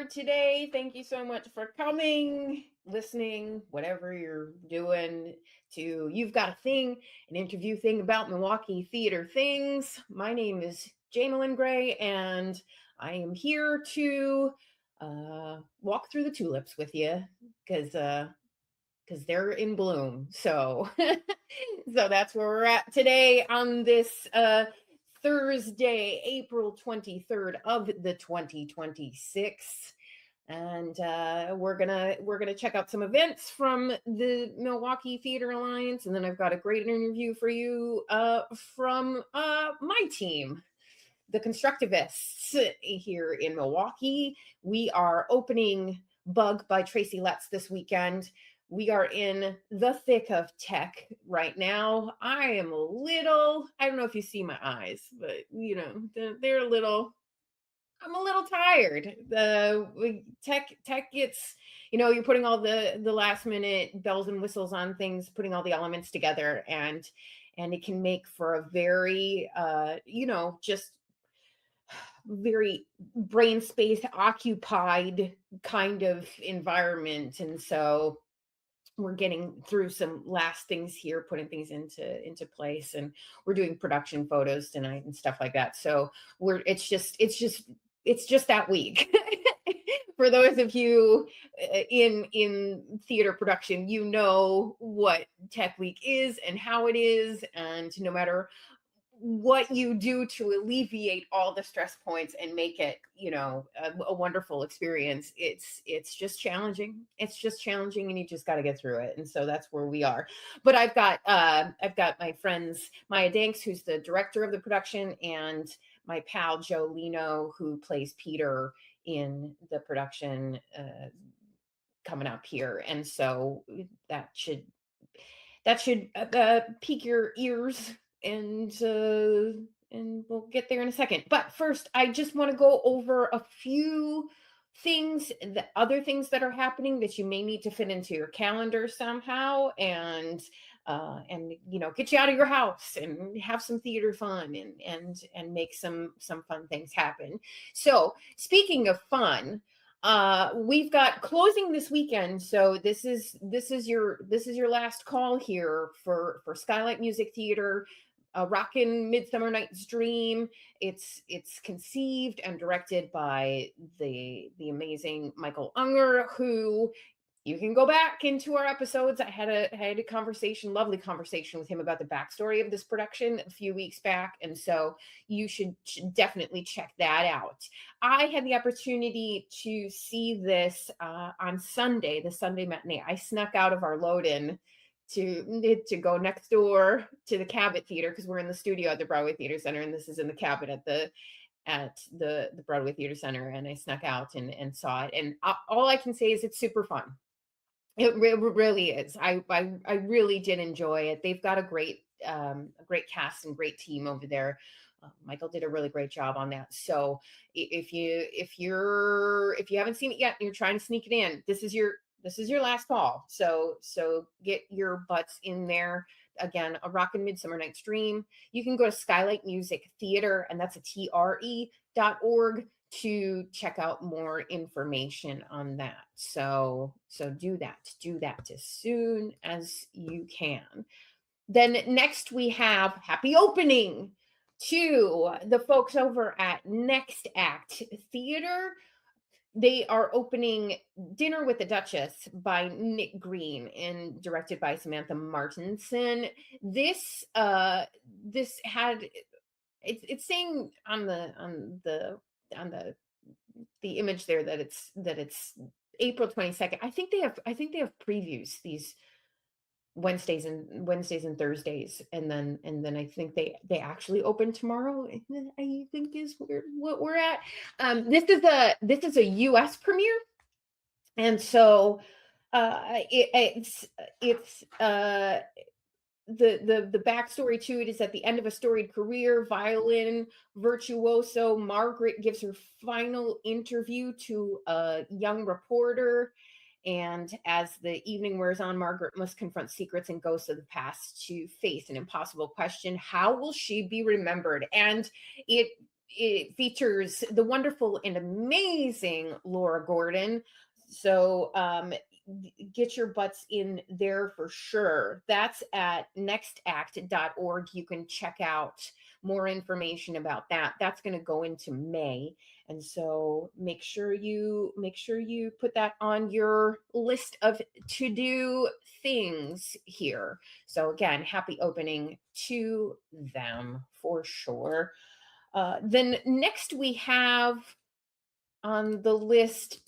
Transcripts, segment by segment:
for today. Thank you so much for coming, listening, whatever you're doing to You've Got a Thing, an interview thing about Milwaukee theater things. My name is Jaimelyn Gray, and I am here to walk through the tulips with you because they're in bloom. So so that's where we're at today on this Thursday, April 23rd of the 2026. And we're gonna check out some events from the Milwaukee Theatre Alliance, and then I've got a great interview for you from my team, the Constructivists here in Milwaukee. We are opening Bug by Tracy Letts this weekend. We are in the thick of tech right now. I don't know if you see my eyes, but they're a little, I'm a little tired. The tech gets, you're putting all the last minute bells and whistles on things, putting all the elements together, and it can make for a very just very brain space occupied kind of environment. And so we're getting through some last things here, putting things into place, and we're doing production photos tonight and stuff like that. So it's just that week. For those of you in theater production, you know what Tech Week is and how it is, and no matter what you do to alleviate all the stress points and make it a wonderful experience, it's just challenging. It's just challenging, and you just got to get through it. And so that's where we are. But I've got my friends Maya Danks, who's the director of the production, and my pal Joe Lino, who plays Peter in the production, coming up here. And so that should pique your ears, and we'll get there in a second. But first, I just want to go over a few things, the other things that are happening that you may need to fit into your calendar somehow, and get you out of your house and have some theater fun, and make some fun things happen. So speaking of fun, we've got closing this weekend. So this is your last call here for Skylight Music Theater, a rockin' Midsummer Night's Dream. It's conceived and directed by the amazing Michael Unger, who you can go back into our episodes. I had a conversation, lovely conversation with him about the backstory of this production a few weeks back. And so you should definitely check that out. I had the opportunity to see this on Sunday, the Sunday matinee. I snuck out of our load-in to go next door to the Cabot Theater, because we're in the studio at the Broadway Theater Center, and this is in the Cabot at the Broadway Theater Center. And I snuck out and saw it. And all I can say is it's super fun. It really is. I really did enjoy it. They've got a great cast and great team over there. Michael did a really great job on that. So if you haven't seen it yet and you're trying to sneak it in, this is your last call. So get your butts in there. Again, a rockin' Midsummer Night's Dream. You can go to Skylight Music Theater, and that's a TRE.org, to check out more information on that. So do that as soon as you can. Then next we have happy opening to the folks over at Next Act Theater. They are opening Dinner with the Duchess by Nick Green and directed by Samantha Martinson. This had, it's saying on the image there that it's April 22nd. I think they have previews these Wednesdays and Thursdays, and then I think they actually open tomorrow. I think is what we're at. This is a US premiere, and so it's the backstory to it is at the end of a storied career, violin virtuoso Margaret gives her final interview to a young reporter. And as the evening wears on, Margaret must confront secrets and ghosts of the past to face an impossible question: how will she be remembered? And it features the wonderful and amazing Laura Gordon. So get your butts in there for sure. That's at nextact.org. You can check out more information about that. That's going to go into May. And so make sure you put that on your list of to-do things here. So again, happy opening to them for sure. Then next we have on the list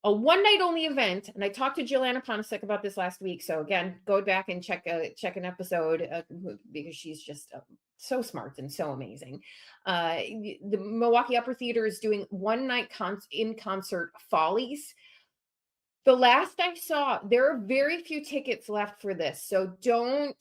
a one night only event, and I talked to Jilliana Ponasek about this last week. So again, go back and check an episode because she's just so smart and so amazing. The Milwaukee Upper Theater is doing one night in concert Follies. The last I saw, there are very few tickets left for this, so don't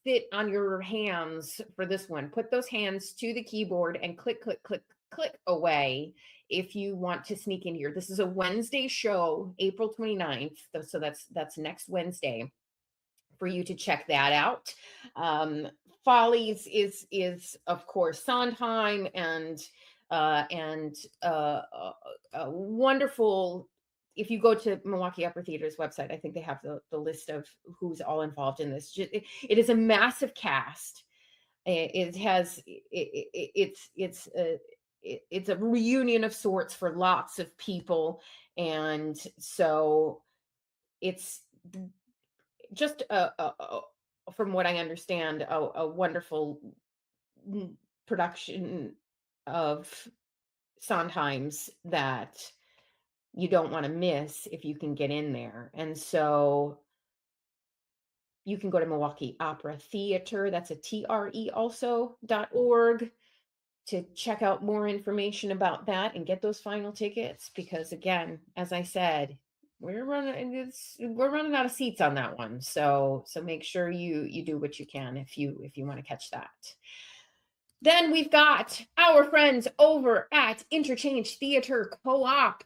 sit on your hands for this one. Put those hands to the keyboard and click, click, click, click away if you want to sneak in here. This is a Wednesday show, April 29th. So that's next Wednesday for you to check that out. Follies is of course Sondheim and a wonderful. If you go to Milwaukee Upper Theater's website, I think they have the list of who's all involved in this. It is a massive cast. It's a reunion of sorts for lots of people, and so it's just from what I understand, a wonderful production of Sondheim's that you don't want to miss if you can get in there. And so you can go to Milwaukee Opera Theater, that's a TRE also.org, to check out more information about that and get those final tickets. Because again, as I said, we're running out of seats on that one. So make sure you do what you can if you want to catch that. Then we've got our friends over at Interchange Theater Co-op,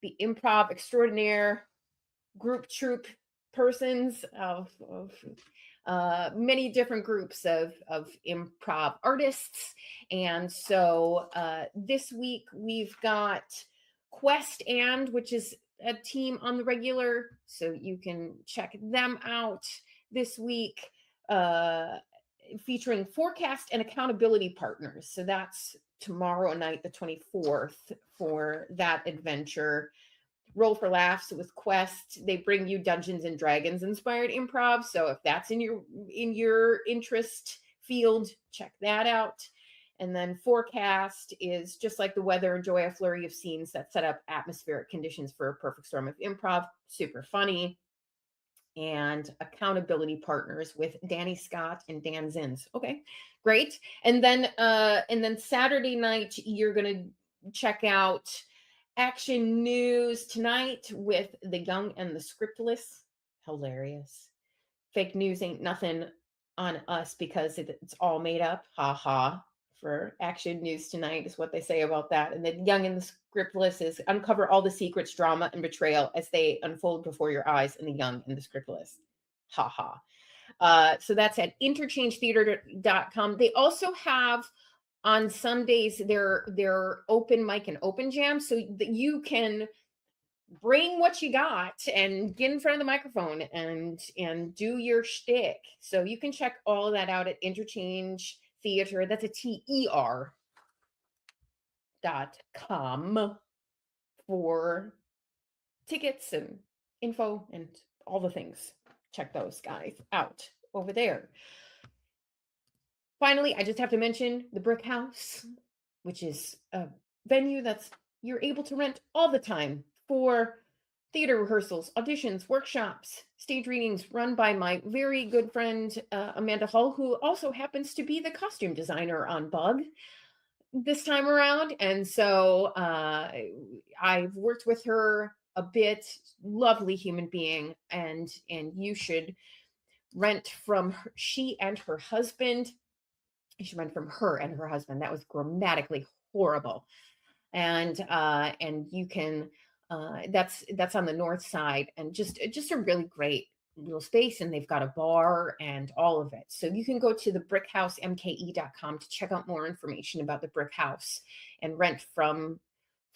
the improv extraordinaire group troupe persons of many different groups of improv artists. And so this week we've got Quest which is a team on the regular, so you can check them out this week, featuring Forecast and Accountability Partners. So that's tomorrow night, the 24th, for that adventure. Roll for Laughs with Quest. They bring you Dungeons and Dragons inspired improv. So if that's in your interest field, check that out. And then Forecast is just like the weather, enjoy a flurry of scenes that set up atmospheric conditions for a perfect storm of improv. Super funny. And Accountability Partners with Danny Scott and Dan Zins. Okay, great. And then Saturday night, you're going to check out Action News Tonight with The Young and the Scriptless. Hilarious. Fake news ain't nothing on us because it's all made up. Ha ha. For Action News Tonight is what they say about that. And The Young and the Scriptless is uncover all the secrets, drama, and betrayal as they unfold before your eyes in The Young and the Scriptless. Ha ha. So that's at interchangetheater.com. They also have on Sundays their open mic and open jam, so that you can bring what you got and get in front of the microphone and do your shtick. So you can check all of that out at Interchange Theater. That's a TER.com for tickets and info and all the things. Check those guys out over there. Finally, I just have to mention the Brick House, which is a venue that's you're able to rent all the time for theater rehearsals, auditions, workshops, stage readings run by my very good friend, Amanda Hull, who also happens to be the costume designer on Bug this time around. And so I've worked with her a bit. Lovely human being. And you should rent from her, she and her husband. You should rent from her and her husband. That was grammatically horrible. And you can that's on the north side, and just a really great little space, and they've got a bar and all of it. So you can go to the brickhousemke.com to check out more information about the Brick House and rent from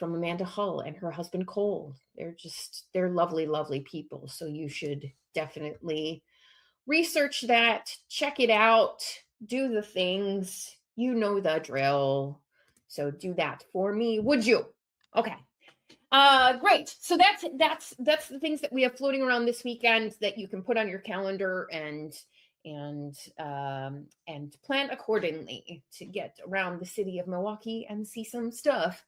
Amanda Hull and her husband Cole. They're lovely, lovely people. So you should definitely research that, check it out, do the things, you know the drill. So do that for me, would you? Okay. Great. So that's the things that we have floating around this weekend that you can put on your calendar and plan accordingly to get around the city of Milwaukee and see some stuff.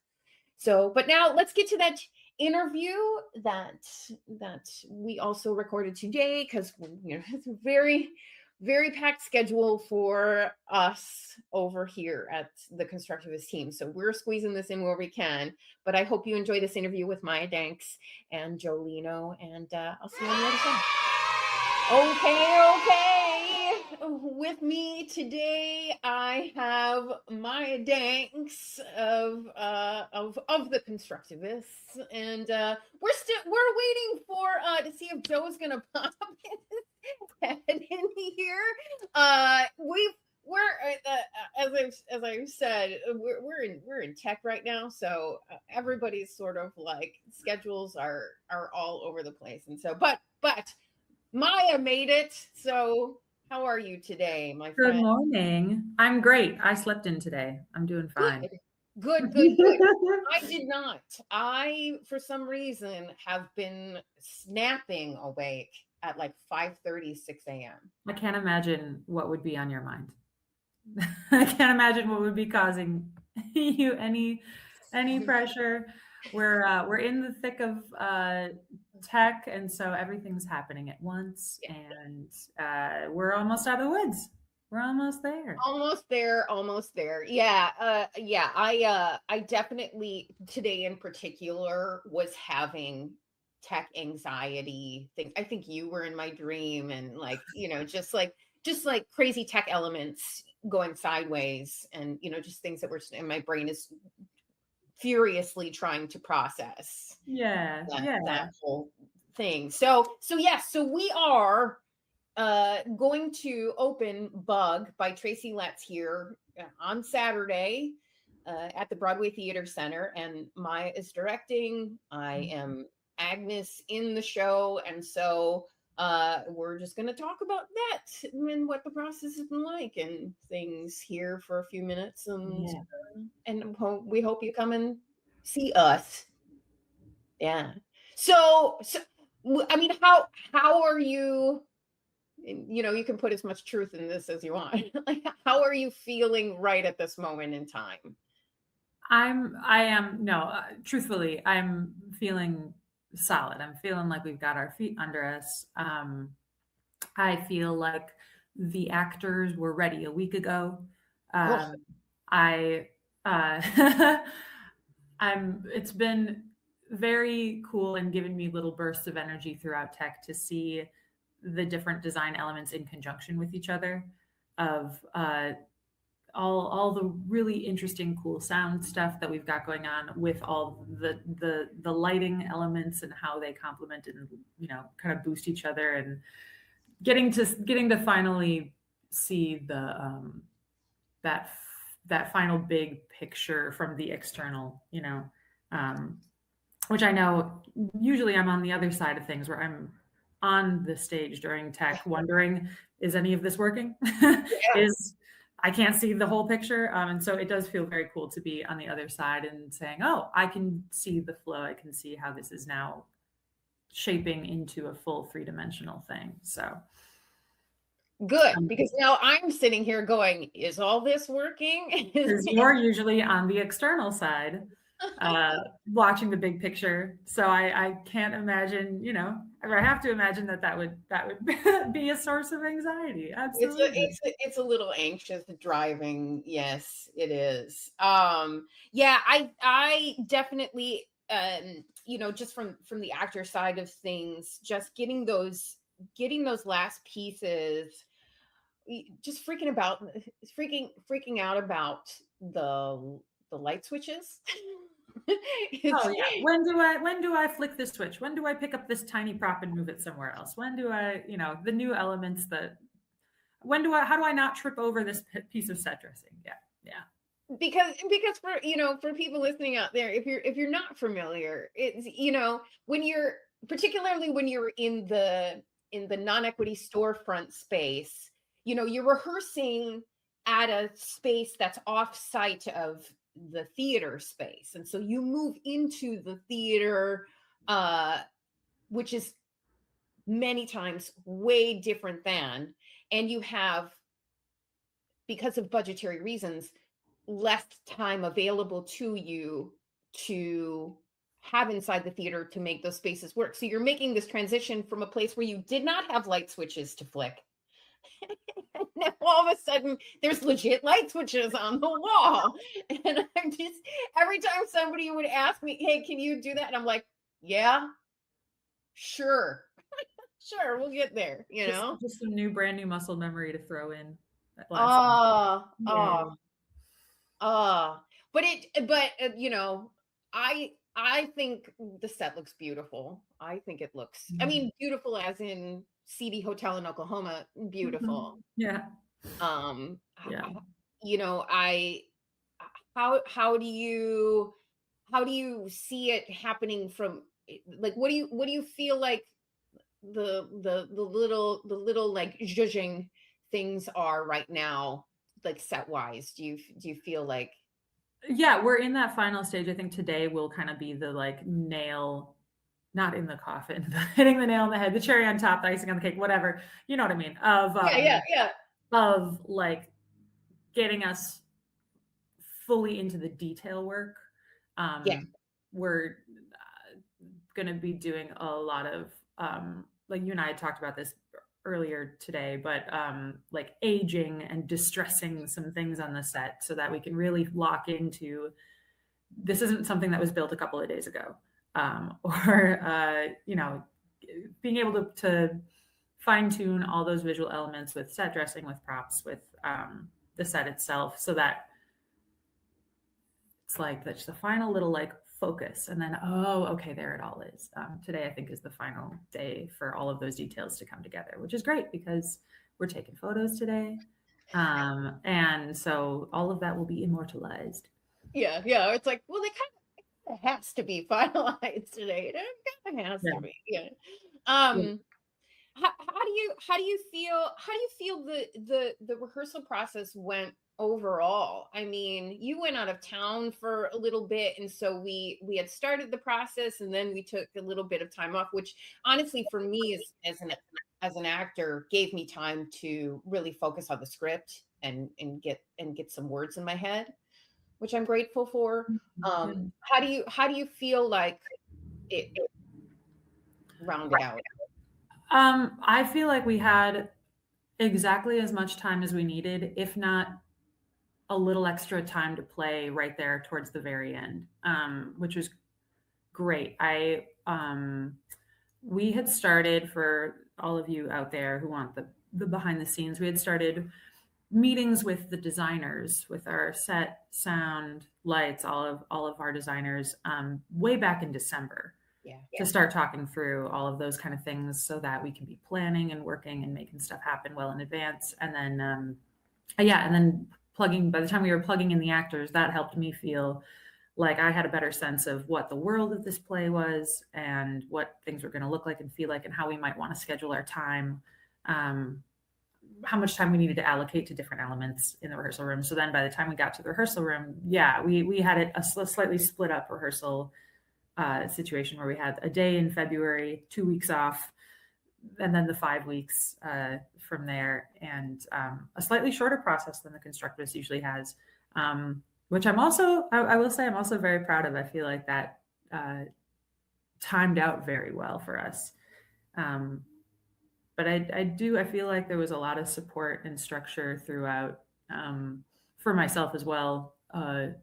So, but now let's get to that interview that we also recorded today, because it's a very, very packed schedule for us over here at the Constructivist team. So we're squeezing this in where we can. But I hope you enjoy this interview with Maya Danks and Joe Lino, and I'll see you on the other side. Okay. With me today, I have Maya Danks of the Constructivists, and we're waiting for to see if Joe's gonna pop his head in here. As I've said, we're in tech right now, so everybody's sort of like schedules are all over the place, and so but Maya made it. So how are you today, my friend? Good morning. I'm great. I slept in today. I'm doing fine. Good. I did not. I, for some reason, have been snapping awake at like 5:30, 6 a.m. I can't imagine what would be on your mind. I can't imagine what would be causing you any pressure. We're in the thick of tech, and so everything's happening at once, and we're almost out of the woods. We're almost there. Almost there. Yeah. I definitely today in particular was having tech anxiety things. I think you were in my dream, and like, just like crazy tech elements going sideways, and just things that were, and my brain is furiously trying to process that whole thing. So we are going to open Bug by Tracy Letts here on Saturday at the Broadway Theater Center, and Maya is directing. I am Agnes in the show, and so we're just going to talk about that and what the process has been like and things here for a few minutes, and we hope you come and see us. Yeah. So I mean, how are you? You can put as much truth in this as you want. Like, how are you feeling right at this moment in time? Truthfully, I'm feeling solid. I'm feeling like we've got our feet under us. I feel like the actors were ready a week ago. It's been very cool and given me little bursts of energy throughout tech to see the different design elements in conjunction with each other, of all the really interesting, cool sound stuff that we've got going on, with all the lighting elements and how they complement and kind of boost each other, and getting to finally see the that final big picture from the external, which I know usually I'm on the other side of things, where I'm on the stage during tech wondering, is any of this working? I can't see the whole picture. And so it does feel very cool to be on the other side and saying, oh, I can see the flow. I can see how this is now shaping into a full 3-dimensional thing. So good, because now I'm sitting here going, is all this working? Because you're usually on the external side, watching the big picture. So I can't imagine, I have to imagine that would be a source of anxiety. Absolutely. It's a little anxious driving. Yes, it is. I definitely, just from the actor side of things, just getting those last pieces, just freaking out about the light switches. Oh yeah. When do I flick this switch? When do I pick up this tiny prop and move it somewhere else? When do I, the new elements that, how do I not trip over this piece of set dressing? Yeah. Yeah. Because for people listening out there, if you're not familiar, it's when you're particularly when you're in the non-equity storefront space, you're rehearsing at a space that's off site of the theater space, and so you move into the theater, which is many times way different than, and you have, because of budgetary reasons, less time available to you to have inside the theater to make those spaces work. So you're making this transition from a place where you did not have light switches to flick. And now all of a sudden there's legit light switches on the wall. And I'm just, every time somebody would ask me, hey, can you do that? And I'm like, yeah, sure. Sure, we'll get there, Just some brand new muscle memory to throw in. Oh, Yeah. but I think the set looks beautiful. I think it looks, I mean, beautiful as in seedy hotel in Oklahoma, beautiful. Yeah. Yeah. How do you see it happening from, like, what do you feel like the little like zhuzhing things are right now, like set wise? Do you feel like, yeah, we're in that final stage. I think today will kind of be the like nail, not in the coffin, but hitting the nail on the head, the cherry on top, the icing on the cake, whatever, you know what I mean, of yeah of like getting us fully into the detail work. Yeah. We're going to be doing a lot of like you and I had talked about this earlier today, but like aging and distressing some things on the set so that we can really lock into, this isn't something that was built a couple of days ago, or being able to fine tune all those visual elements with set dressing, with props, with the set itself, so that it's like that's the final little like focus, and then okay, there it all is. Today I think is the final day for all of those details to come together, which is great because we're taking photos today, and so all of that will be immortalized. Yeah, it's like, well, it kind of has to be finalized today. It kind of has to be. Yeah. How do you feel the rehearsal process went overall? I mean, you went out of town for a little bit, and so we had started the process, and then we took a little bit of time off, which honestly for me as an actor gave me time to really focus on the script and get some words in my head, which I'm grateful for. How do you feel like it rounded out? I feel like we had exactly as much time as we needed, if not a little extra time to play right there towards the very end, which was great. We had started, for all of you out there who want the behind the scenes, we had started meetings with the designers, with our set, sound, lights, all of our designers, way back in December. To start talking through all of those kind of things so that we can be planning and working and making stuff happen well in advance. And then, and then by the time we were plugging in the actors, that helped me feel like I had a better sense of what the world of this play was and what things were going to look like and feel like, and how we might want to schedule our time, how much time we needed to allocate to different elements in the rehearsal room. So then by the time we got to the rehearsal room, we had a slightly split up rehearsal situation where we had a day in February, 2 weeks off, and then the 5 weeks from there, and a slightly shorter process than the Constructivists usually has, which I will say I'm also very proud of. I feel like that timed out very well for us. But I feel like there was a lot of support and structure throughout, for myself as well, to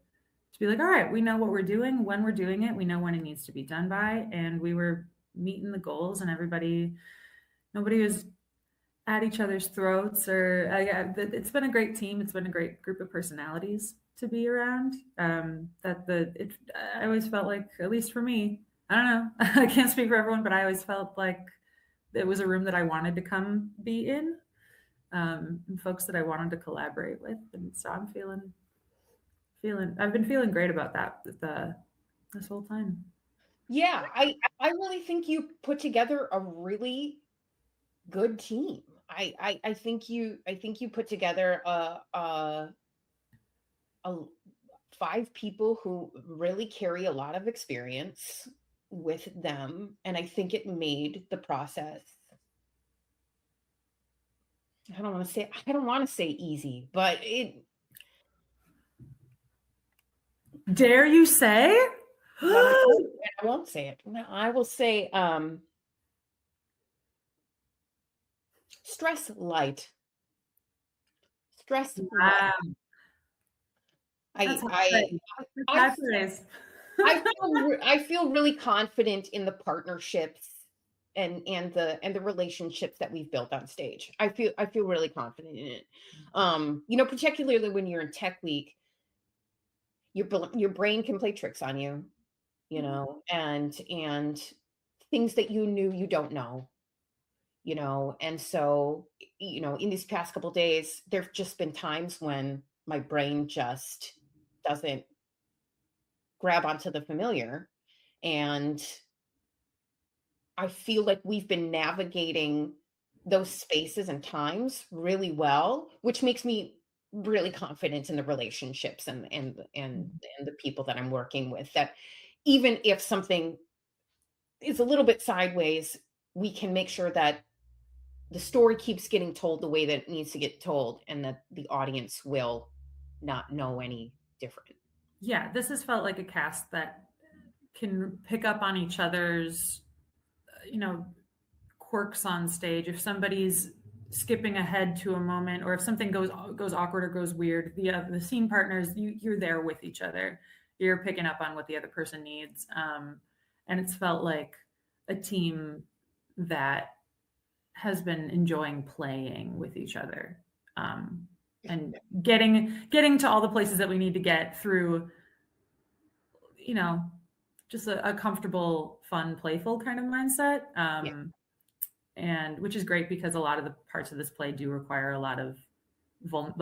be like, all right, we know what we're doing, when we're doing it, we know when it needs to be done by, and we were meeting the goals, and nobody was at each other's throats, or it's been a great team. It's been a great group of personalities. to be around. I always felt like, at least for me, I don't know, I can't speak for everyone, but I always felt like it was a room that I wanted to come be in, and folks that I wanted to collaborate with. And so I'm I've been feeling great about that this whole time. Yeah, I really think you put together a really good team. I think you put together a 5 people who really carry a lot of experience with them, and I think it made the process, I don't want to say easy, but it Dare you say? but I won't say it. No, I will say stress light. Stress light. Wow, that's high I praise. I feel really confident in the partnerships and the relationships that we've built on stage. I feel really confident in it. Particularly when you're in tech week, your brain can play tricks on you, and things that you knew you don't know, and so in these past couple days, there've just been times when my brain just doesn't grab onto the familiar, and I feel like we've been navigating those spaces and times really well, which makes me really confident in the relationships and the people that I'm working with, that even if something is a little bit sideways, we can make sure that the story keeps getting told the way that it needs to get told, and that the audience will not know any different. Yeah, this has felt like a cast that can pick up on each other's, quirks on stage. If somebody's skipping ahead to a moment, or if something goes awkward or goes weird, the scene partners, you're there with each other. You're picking up on what the other person needs, and it's felt like a team that has been enjoying playing with each other, and getting to all the places that we need to get through, just a comfortable, fun, playful kind of mindset. Yeah. And which is great, because a lot of the parts of this play do require a lot of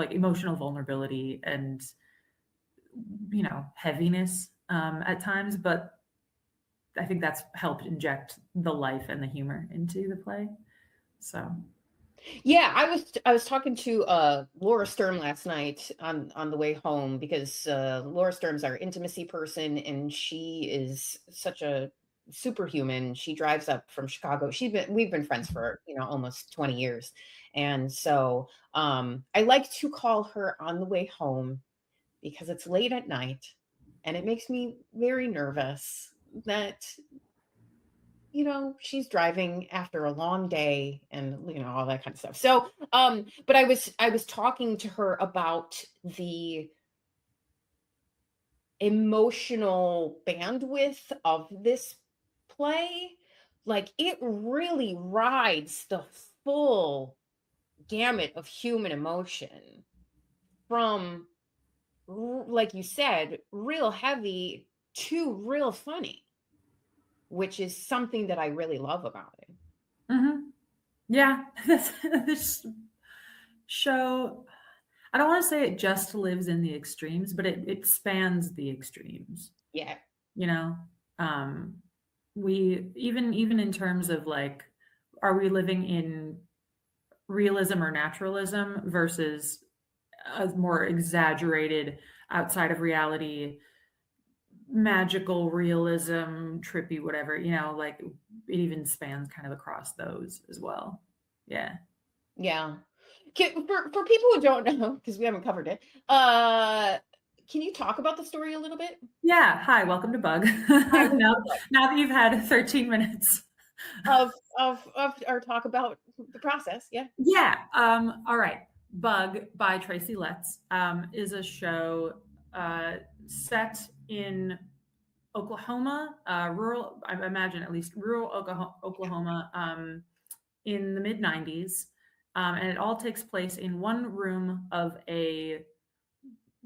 emotional vulnerability and heaviness, at times, but I think that's helped inject the life and the humor into the play. So Yeah, I was talking to Laura Sturm last night on the way home, because Laura Sturm's our intimacy person, and she is such a superhuman. She drives up from Chicago. We've been friends for almost 20 years, and so I like to call her on the way home, because it's late at night, and it makes me very nervous that she's driving after a long day, and all that kind of stuff. So but I was talking to her about the emotional bandwidth of this play. Like, it really rides the full gamut of human emotion, from like you said, real heavy to real funny, which is something that I really love about it. yeah, this show, I don't want to say it just lives in the extremes, but it spans the extremes. Yeah. We even in terms of, like, are we living in realism or naturalism versus a more exaggerated, outside of reality, magical realism, trippy, whatever, like, it even spans kind of across those as well. Yeah. Yeah. For people who don't know, because we haven't covered it, can you talk about the story a little bit? Yeah. Hi, welcome to Bug. Hi, now that you've had 13 minutes of our talk about the process. Yeah. Yeah. All right. Bug by Tracy Letts is a show set in Oklahoma, rural, I imagine at least rural Oklahoma, in the mid 90s. And it all takes place in one room of a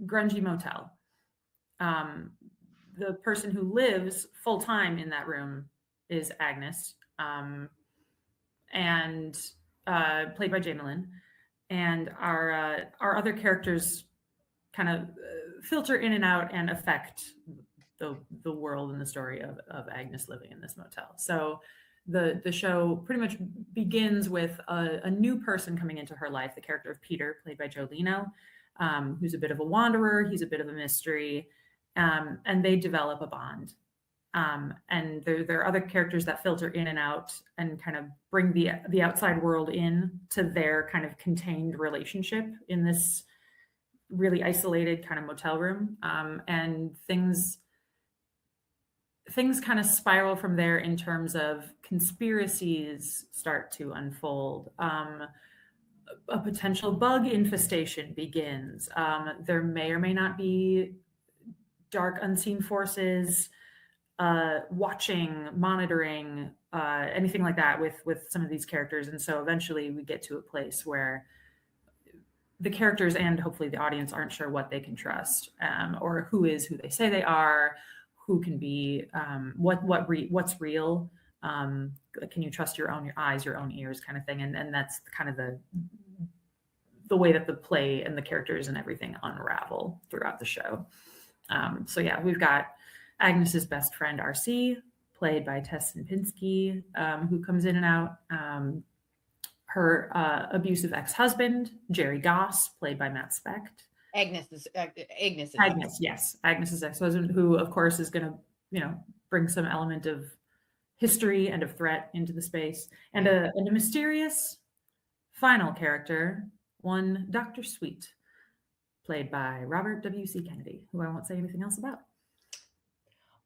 grungy motel. The person who lives full time in that room is Agnes, and played by Jaimelyn. And our other characters kind of filter in and out and affect the world and the story of Agnes living in this motel. So the show pretty much begins with a new person coming into her life, the character of Peter, played by Joe Lino, who's a bit of a wanderer. He's a bit of a mystery, and they develop a bond. And there are other characters that filter in and out and kind of bring the outside world in to their kind of contained relationship in this really isolated kind of motel room. And things kind of spiral from there in terms of conspiracies start to unfold. A potential bug infestation begins. There may or may not be dark unseen forces watching, monitoring, anything like that with some of these characters. And so eventually we get to a place where the characters and hopefully the audience aren't sure what they can trust, or who they say they are, who can be, what's real. Can you trust your own eyes, your own ears, kind of thing. And that's kind of the way that the play and the characters and everything unravel throughout the show. So yeah, we've got Agnes's best friend, RC, played by Tess Sinpinski, who comes in and out. Her abusive ex-husband, Jerry Goss, played by Matt Specht. Agnes, yes. Agnes's ex-husband, who of course is going to, bring some element of history and of threat into the space. And a mysterious final character, one Dr. Sweet, played by Robert W.C. Kennedy, who I won't say anything else about.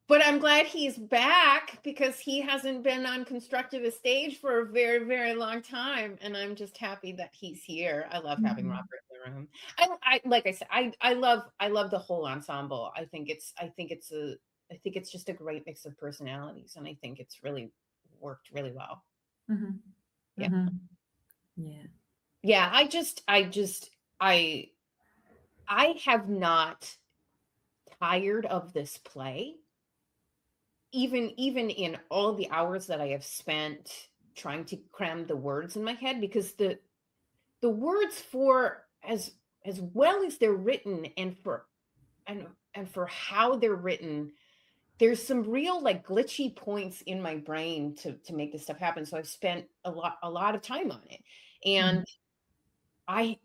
But I'm glad he's back because he hasn't been on Constructivist stage for a very, very long time. And I'm just happy that he's here. I love having Robert in the room. I like I said, I love the whole ensemble. I think it's just a great mix of personalities. And I think it's really worked really well. Mm-hmm. Yeah. Mm-hmm. Yeah. I have not tired of this play. Even in all the hours that I have spent trying to cram the words in my head, because the words, for as well as they're written and for how they're written, there's some real like glitchy points in my brain to make this stuff happen. So I've spent a lot of time on it, and I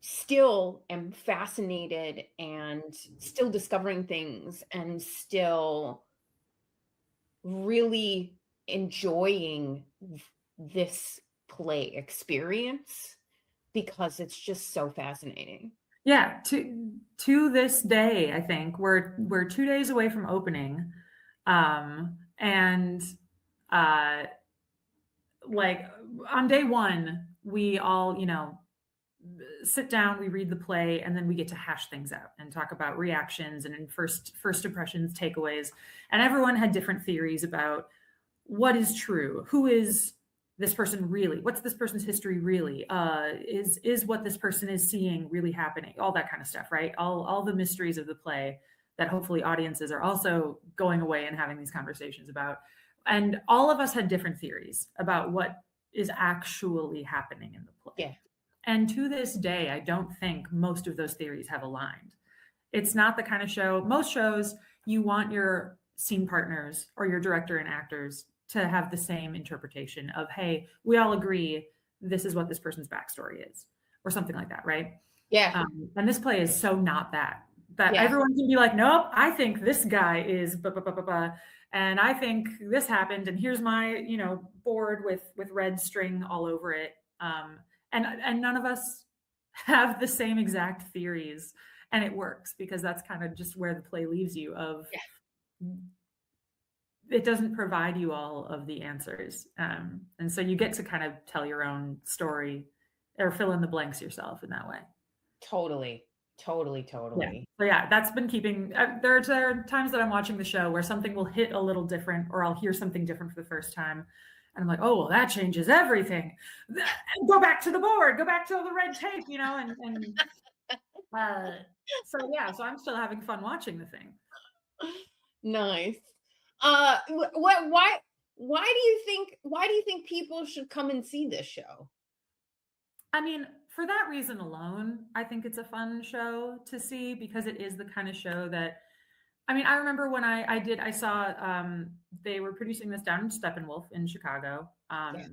still am fascinated and still discovering things and still really enjoying this play experience because it's just so fascinating. Yeah, to this day, I think we're 2 days away from opening, and like on day one, we all sit down, we read the play, and then we get to hash things out and talk about reactions and first impressions, takeaways. And everyone had different theories about what is true, who is this person really, what's this person's history really, is what this person is seeing really happening, all that kind of stuff, right? All the mysteries of the play that hopefully audiences are also going away and having these conversations about. And all of us had different theories about what is actually happening in the play. Yeah. And to this day, I don't think most of those theories have aligned. It's not the kind of show, most shows, you want your scene partners or your director and actors to have the same interpretation of, hey, we all agree this is what this person's backstory is, or something like that, right? Yeah. And this play is so not that everyone can be like, nope, I think this guy is blah, blah, blah, blah, blah, and I think this happened, and here's my, board with red string all over it. And none of us have the same exact theories, and it works because that's kind of just where the play leaves you of, it doesn't provide you all of the answers. And so you get to kind of tell your own story or fill in the blanks yourself in that way. Totally. Yeah. So yeah, that's been keeping, there are times that I'm watching the show where something will hit a little different, or I'll hear something different for the first time. And I'm like, oh, well, that changes everything. Go back to the board, go back to all the red tape, and So yeah, so I'm still having fun watching the thing. Nice. Why do you think people should come and see this show? I mean, for that reason alone, I think it's a fun show to see because it is the kind of show that, I mean, I remember when I saw they were producing this down in Steppenwolf in Chicago Yeah.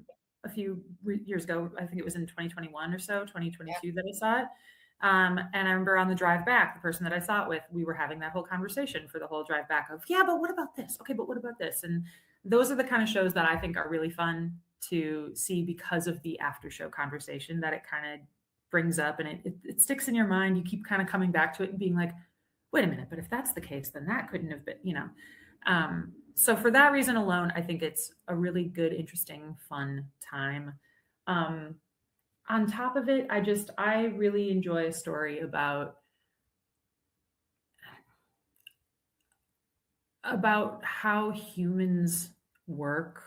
a few years ago. I think it was in 2021 or so, Yeah. 2022 that I saw it. And I remember on the drive back, the person that I saw it with, we were having that whole conversation for the whole drive back of, yeah, but what about this? Okay, but what about this? And those are the kind of shows that I think are really fun to see because of the after show conversation that it kind of brings up, and it sticks in your mind. You keep kind of coming back to it and being like, wait a minute, but if that's the case, then that couldn't have been, you know. So for that reason alone, I think it's a really good, interesting, fun time. On top of it, I really enjoy a story about how humans work.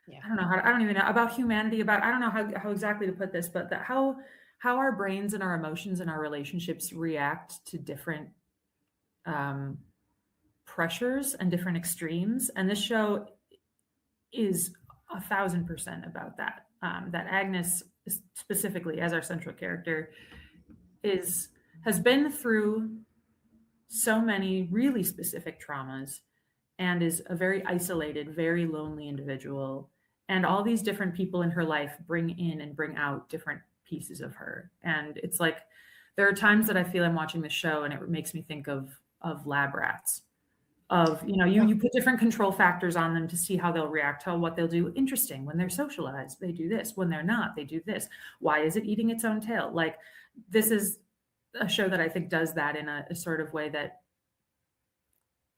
Yeah. I don't even know about humanity, I don't know how exactly to put this, but that how our brains and our emotions and our relationships react to different pressures and different extremes. And this show is 1,000% about that. That Agnes, specifically as our central character, has been through so many really specific traumas and is a very isolated, very lonely individual. And all these different people in her life bring in and bring out different pieces of her. And it's like, there are times that I feel I'm watching the show and it makes me think of lab rats. Of, you know, you put different control factors on them to see how they'll react, what they'll do. Interesting. When they're socialized, they do this. When they're not, they do this. Why is it eating its own tail? Like, this is a show that I think does that in a sort of way that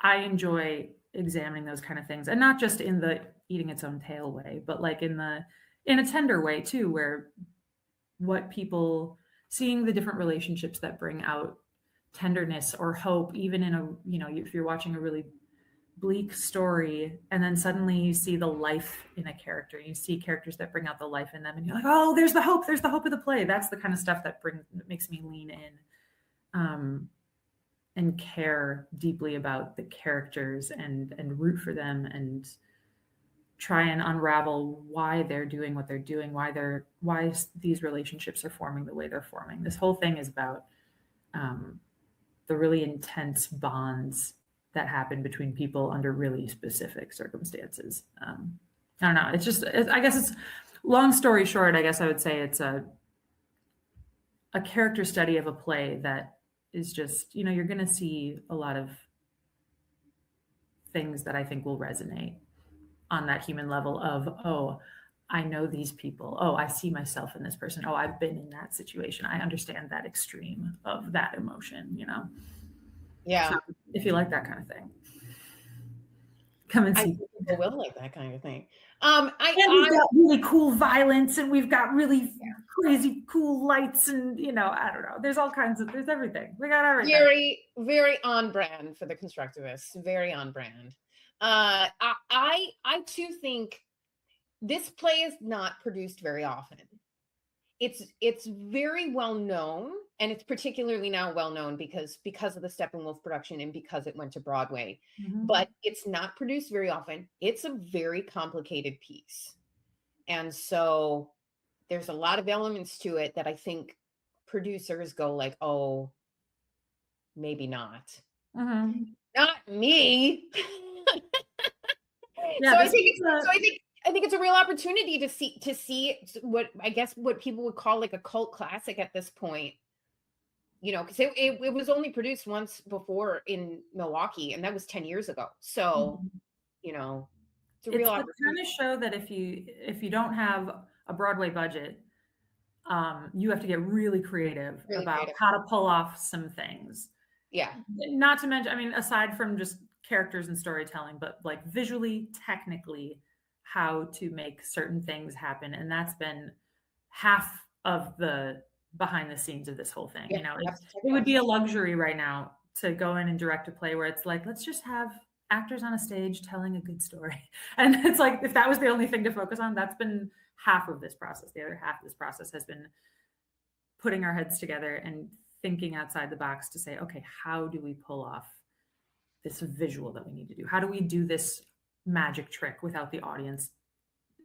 I enjoy examining those kind of things, and not just in the eating its own tail way, but like in a tender way too, where seeing the different relationships that bring out tenderness or hope, even in if you're watching a really bleak story and then suddenly you see the life in a character, you see characters that bring out the life in them, and you're like, oh, there's the hope of the play. That's the kind of stuff that makes me lean in and care deeply about the characters and root for them and try and unravel why they're doing what they're doing, why these relationships are forming the way they're forming. This whole thing is about the really intense bonds that happen between people under really specific circumstances. I don't know. I guess it's, long story short, I guess I would say it's a character study of a play that is just, you're going to see a lot of things that I think will resonate on that human level of, oh, I know these people. Oh, I see myself in this person. Oh, I've been in that situation. I understand that extreme of that emotion, Yeah. So if you like that kind of thing, come and see. I think people will like that kind of thing. And we've got really cool violence, and we've got really crazy cool lights, and I don't know. There's everything. We got everything. Very, very on brand for the Constructivists. Very on brand. I too think this play is not produced very often. It's very well known, and it's particularly now well known because of the Steppenwolf production and because it went to Broadway. Mm-hmm. But it's not produced very often. It's a very complicated piece. And so there's a lot of elements to it that I think producers go like, oh, maybe not. Mm-hmm. Not me. Yeah, so I think it's a real opportunity to see what people would call like a cult classic at this point. Because it was only produced once before in Milwaukee, and that was 10 years ago. So, it's a real opportunity. It's the kind of show that if you don't have a Broadway budget, you have to get really creative about how to pull off some things. Yeah. Not to mention, I mean, aside from just characters and storytelling, but like visually, technically, how to make certain things happen. And that's been half of the behind the scenes of this whole thing. Yeah, it would be a luxury right now to go in and direct a play where it's like, let's just have actors on a stage telling a good story. And it's like, if that was the only thing to focus on, that's been half of this process. The other half of this process has been putting our heads together and thinking outside the box to say, okay, how do we pull off this visual that we need to do? How do we do this magic trick without the audience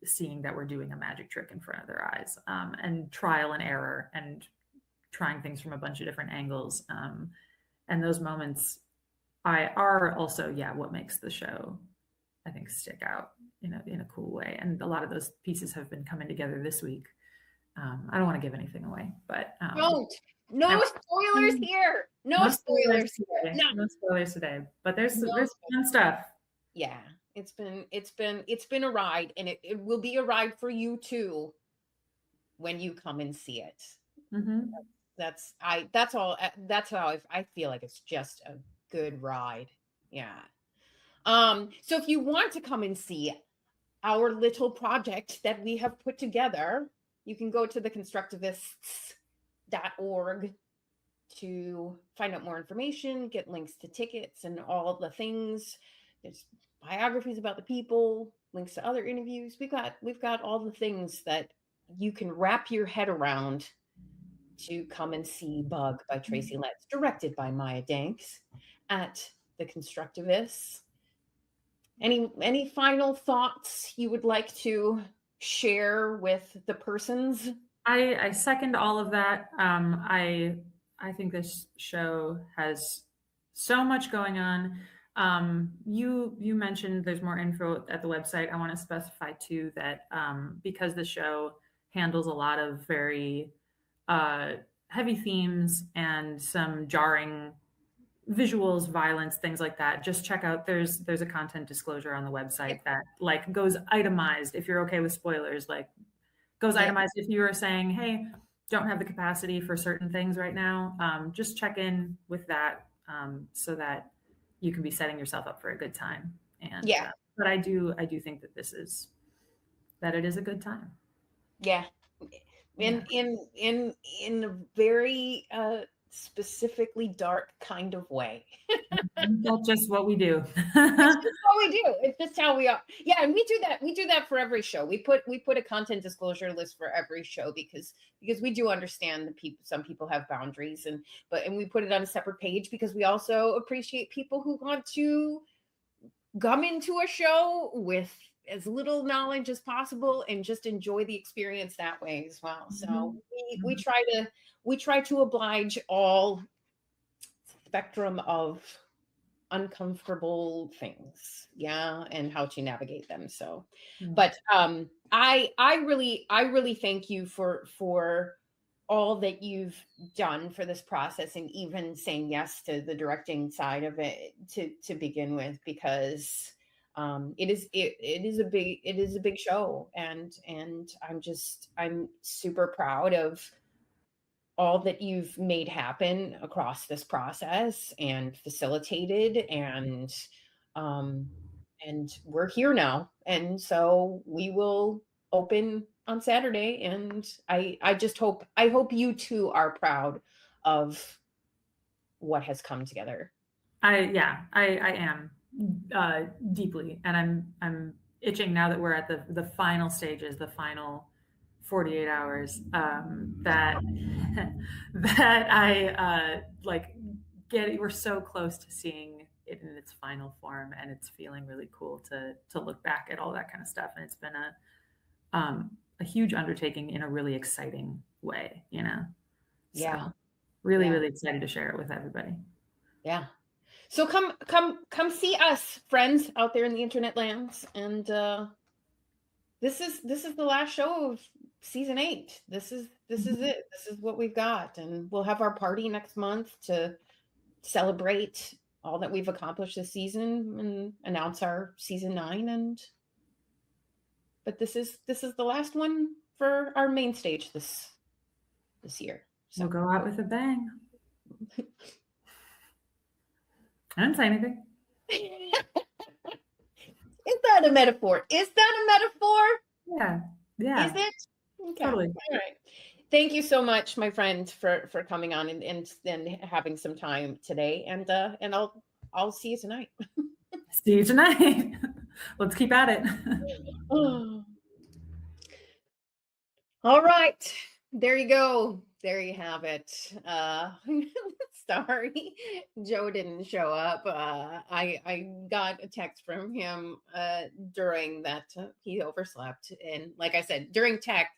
seeing that we're doing a magic trick in front of their eyes? And trial and error and trying things from a bunch of different angles. And those moments are also, what makes the show, I think, stick out in a cool way. And a lot of those pieces have been coming together this week. I don't want to give anything away, but no spoilers here. No spoilers today. No spoilers today. But there's No fun stuff. Yeah, it's been a ride, and it will be a ride for you too when you come and see it. Mm-hmm. That's how I feel like it's just a good ride. Yeah. So if you want to come and see our little project that we have put together, you can go to the Constructivists.org to find out more information, get links to tickets and all of the things. There's biographies about the people, links to other interviews. We've got all the things that you can wrap your head around to come and see Bug by Tracy Letts, directed by Maya Danks at the Constructivists. Any final thoughts you would like to share with the persons? I second all of that. I think this show has so much going on. You mentioned there's more info at the website. I want to specify too that because the show handles a lot of very heavy themes and some jarring visuals, violence, things like that, just check out, there's a content disclosure on the website that like goes itemized. If you're okay with spoilers, like goes itemized. If you are saying, hey, don't have the capacity for certain things right now, just check in with that so that you can be setting yourself up for a good time. And but I do think that it is a good time. In a very specifically dark kind of way. That's just what we do. It's just what we do. It's just how we are. Yeah, and we do that for every show. We put a content disclosure list for every show because we do understand that some people have boundaries, and we put it on a separate page because we also appreciate people who want to come into a show with as little knowledge as possible and just enjoy the experience that way as well. So we try to oblige all spectrum of uncomfortable things, and how to navigate them. So, but I really thank you for all that you've done for this process, and even saying yes to the directing side of it to begin with, because it is a big show, and I'm super proud of all that you've made happen across this process and facilitated, and we're here now, and so we will open on Saturday, and I hope you too are proud of what has come together. I am deeply, and I'm itching now that we're at the final stages, the final 48 hours, that I we're so close to seeing it in its final form, and it's feeling really cool to look back at all that kind of stuff. And it's been a huge undertaking in a really exciting way, So really excited to share it with everybody. Yeah. So come see us, friends out there in the internet lands. And this is the last show of season 8. This is it. This is what we've got. And we'll have our party next month to celebrate all that we've accomplished this season and announce our season 9. But this is the last one for our main stage this year. So we'll go out with a bang. I didn't say anything. Is that a metaphor? Yeah. Is it? Okay. Totally. All right. Thank you so much, my friend, for coming on and having some time today. And I'll see you tonight. See you tonight. Let's keep at it. All right. There you go. there you have it. Sorry, Joe didn't show up. I got a text from him during that he overslept, and like I said, during tech,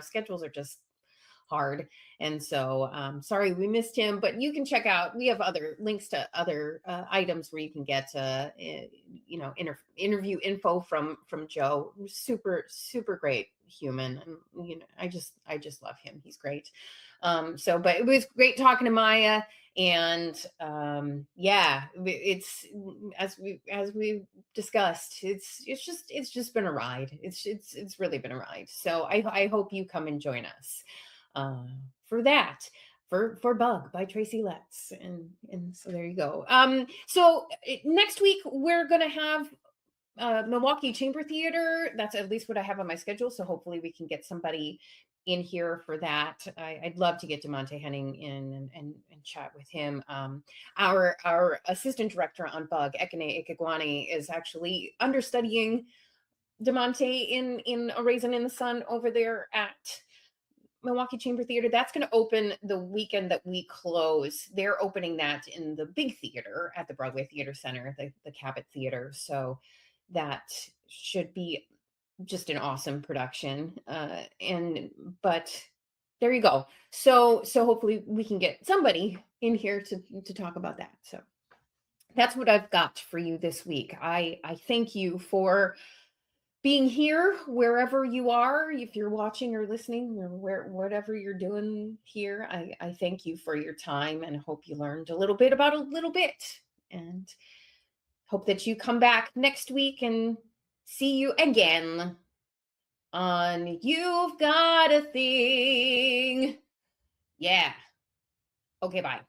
schedules are just hard. And so sorry we missed him, but you can check out, we have other links to other items where you can get interview info from Joe. Super, super great human. And I just love him. He's great. But it was great talking to Maya. And it's as we discussed, it's just been a ride. It's really been a ride. So I hope you come and join us for that, for Bug by Tracy Letts. And so there you go. So next week we're going to have Milwaukee Chamber Theater. That's at least what I have on my schedule. So hopefully we can get somebody in here for that. I'd love to get DeMonte Henning in and chat with him. Our assistant director on Bug, Ekene Ikegwani, is actually understudying DeMonte in A Raisin in the Sun over there at Milwaukee Chamber Theater. That's going to open the weekend that we close. They're opening that in the big theater at the Broadway Theater Center, the Cabot Theater. So that should be just an awesome production. But there you go. So hopefully we can get somebody in here to talk about that. So that's what I've got for you this week. I thank you for being here wherever you are, if you're watching or listening or whatever you're doing here. I thank you for your time and hope you learned a little bit about a little bit, and hope that you come back next week and see you again on You've Got a Thing. Yeah. Okay, bye.